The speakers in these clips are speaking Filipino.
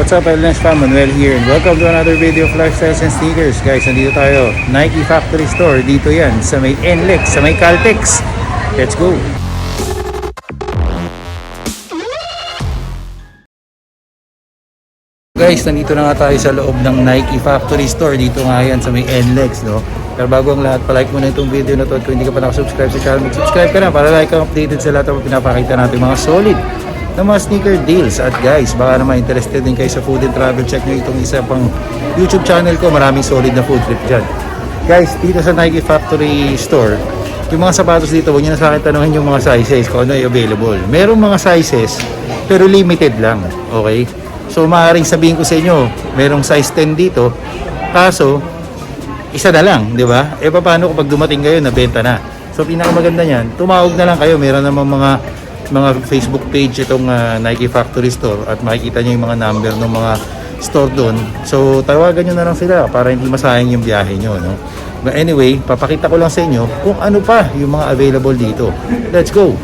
What's up, LNEX fam? Manuel here and welcome to another video of lifestyles and sneakers. Guys, nandito tayo, Nike Factory Store. Dito yan, sa may NLEX, sa may CALTEX. Let's go! Guys, nandito na nga tayo sa loob ng Nike Factory Store. Dito nga yan sa may NLEX, no? Pero bago ang lahat, palike mo na itong video na to. At kung hindi ka pa nakasubscribe sa channel, mag-subscribe ka na para like kang updated sa lahat ng pinapakita natin mga solid na mga sneaker deals. At guys, baka naman interested din kayo sa food and travel, check nyo itong isa pang YouTube channel ko. Maraming solid na food trip dyan. Guys, dito sa Nike Factory Store, yung mga sapatos dito, huwag nyo na sa akin tanongin yung mga sizes kung ano ay available. Merong mga sizes pero limited lang, okay? So maaaring sabihin ko sa inyo, merong size 10 dito, kaso isa na lang, di ba? E paano kapag dumating kayo na benta na? So pinakamaganda niyan, tumawag na lang kayo. Meron namang mga Facebook page itong Nike Factory Store at makikita nyo yung mga number ng mga store doon. So tawagan nyo na lang sila para hindi masayang yung biyahe nyo, no? But anyway, papakita ko lang sa inyo kung ano pa yung mga available dito. Let's go!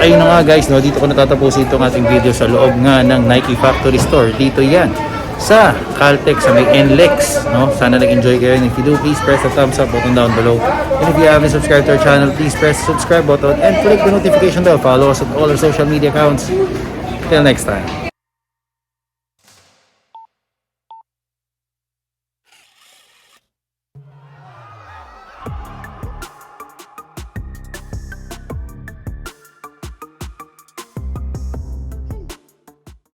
ayun na nga guys, no, dito ko natatapusin itong ating video sa loob nga ng Nike Factory Store. Dito yan sa CALTEX sa may NLEX, no? Sana nag-enjoy kayo, and if you do, please press the thumbs up button down below, and if you haven't subscribed to our channel, please press the subscribe button and click the notification bell. Follow us on all our social media accounts. Till next time.